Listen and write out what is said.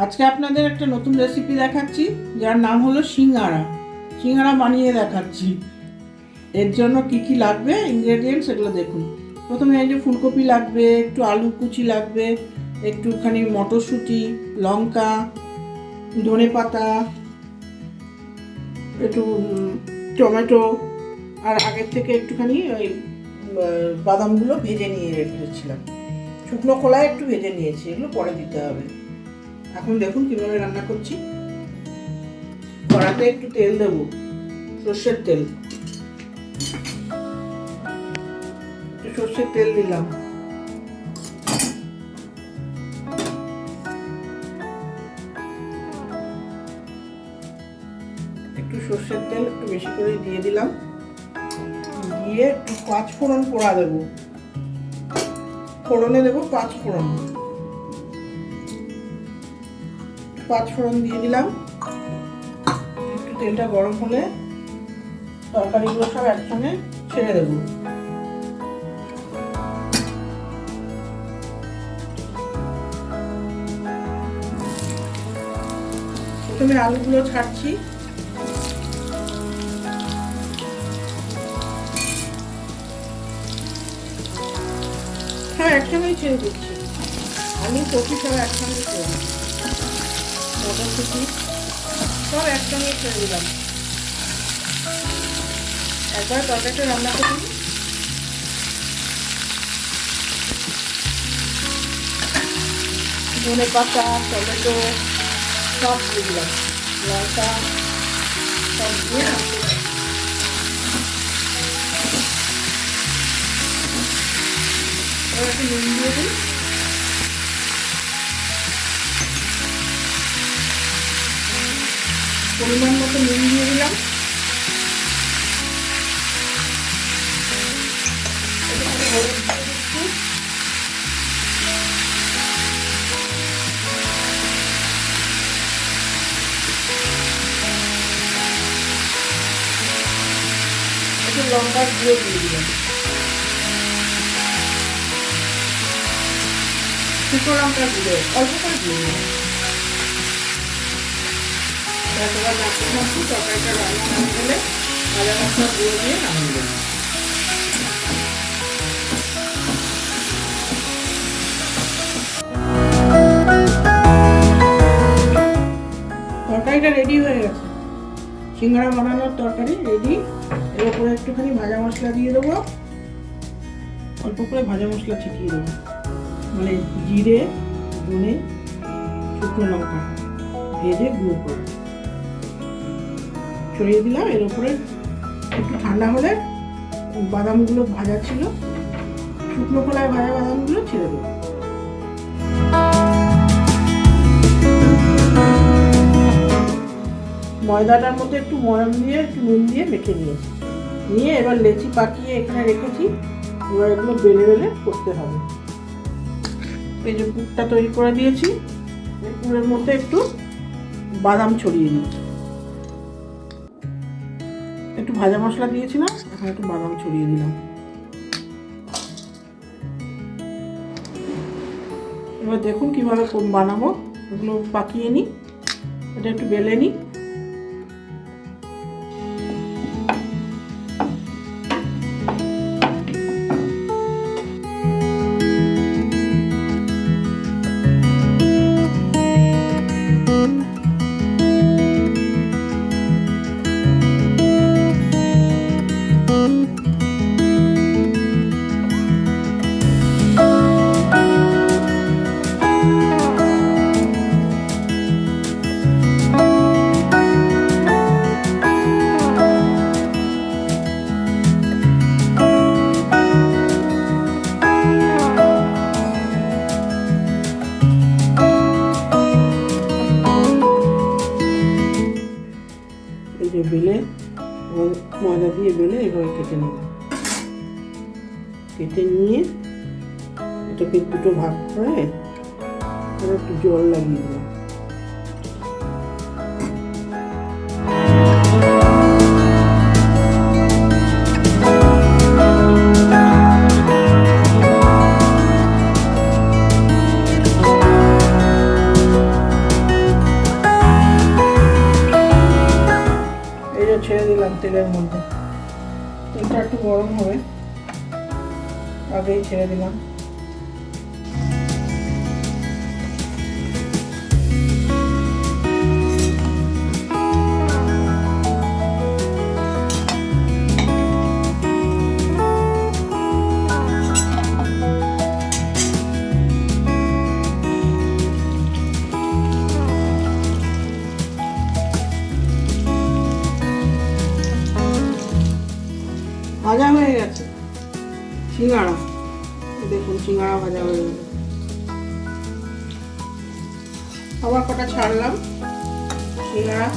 আজকে আপনাদের একটা নতুন রেসিপি দেখাচ্ছি, যার নাম হলো সিঙ্গারা। সিঙ্গারা বানিয়ে দেখাচ্ছি। এর জন্য কি কি লাগবে ইনগ্রেডিয়েন্টস এগুলো দেখুন। প্রথমে এই যে ফুলকপি লাগবে, একটু আলু কুচি লাগবে, একটুখানি মটরশুঁটি, লঙ্কা, ধনেপাতা, একটু টমেটো, আর আগের থেকে একটুখানি ওই বাদামগুলো ভেজে নিয়ে রেখেছিলাম। শুকনো খোলায় একটু ভেজে নিয়েছি, এগুলো পরে দিতে হবে। এখন দেখুন কিভাবে রান্না করছি। কড়াতে একটু তেল দেবো, সর্ষের তেল। একটু সর্ষের তেল দিলাম। একটু সর্ষের তেল একটু বেশি করে দিয়ে দিলাম। দিয়ে একটু 5 ফোড়ন পোড়া দেবো। ফোড়নে দেবো 5 ফোড়ন। 5 ফোড়ন দিয়ে দিলাম। একটু তেলটা গরম হলে তরকারিগুলো সব একসঙ্গে ছেড়ে দেব। প্রথমে আলুগুলো ছাড়ছি। সব একসঙ্গেই ছেড়ে দিচ্ছি। আলু কপি সব একসঙ্গে ছেড়ে দিচ্ছি। মটরশুঁটি সব একসঙ্গে ছেড়ে দিলাম। একবার তরকারিটা রান্না করি। ধনেপাতা, টমেটো সব দিয়ে দিলাম, লঙ্কা সব দিয়ে এবার একটু নুন দিয়ে দিই। পরিমাণ মতো নুন দিয়ে দিলাম। একটু লঙ্কার গুঁড়ো দিয়ে দিলাম। শুকনো লঙ্কার গুঁড়ো অল্প করে দিয়ে দিলাম। এবার নাড়তে তরকারিটা রান্না হয়ে গেলে ভাজা মশলা গুঁড়ো দিয়ে নামিয়ে দেব। তরকারিটা রেডি হয়ে গেছে। সিঙ্গারা বানানোর তরকারি রেডি। এর উপরে একটুখানি ভাজা মশলা দিয়ে দেবো। অল্প করে ভাজা মশলা ছিটিয়ে দেবো, মানে জিরে, ধনে, শুকনো লঙ্কা ভেজে গুঁড়ো করে ছড়িয়ে দিলাম। এর উপরে একটু ঠান্ডা হলে বাদামগুলো ভাজা ছিল, শুকনো খোলায় ভাজা বাদামগুলো ছেড়ে দেবো। ময়দাটার মধ্যে একটু ময়াম দিয়ে একটু নুন দিয়ে মেখে নিয়েছি। নিয়ে এবার লেচি পাকিয়ে এখানে রেখেছি। এবার এগুলো বেলে বেলে করতে হবে। এই যে পুরটা তৈরি করে দিয়েছি, এই পুরের মধ্যে একটু বাদাম ছড়িয়ে দিই। একটু ভাজা মশলা দিয়েছিলাম, এখন একটু বাদাম ছড়িয়ে দিলাম। এবার দেখুন কিভাবে বানাবো। এগুলো পাকিয়ে নিই, এটা একটু বেলে নিই। ময়দা দিয়ে বেলে এভাবে কেটে নেব। কেটে নিয়ে এটাকে দুটো ভাগ করে একটু জল লাগিয়ে দেবো। ছেড়ে দিলাম তেলের মধ্যে। তেলটা একটু গরম হবে, আগেই ছেড়ে দিলাম। ভাজা হয়ে গেছে সিঙ্গারা, দেখুন সিঙ্গারা ভাজা হয়ে গেছে। আবার কটা ছাড়লাম সিঙ্গারা।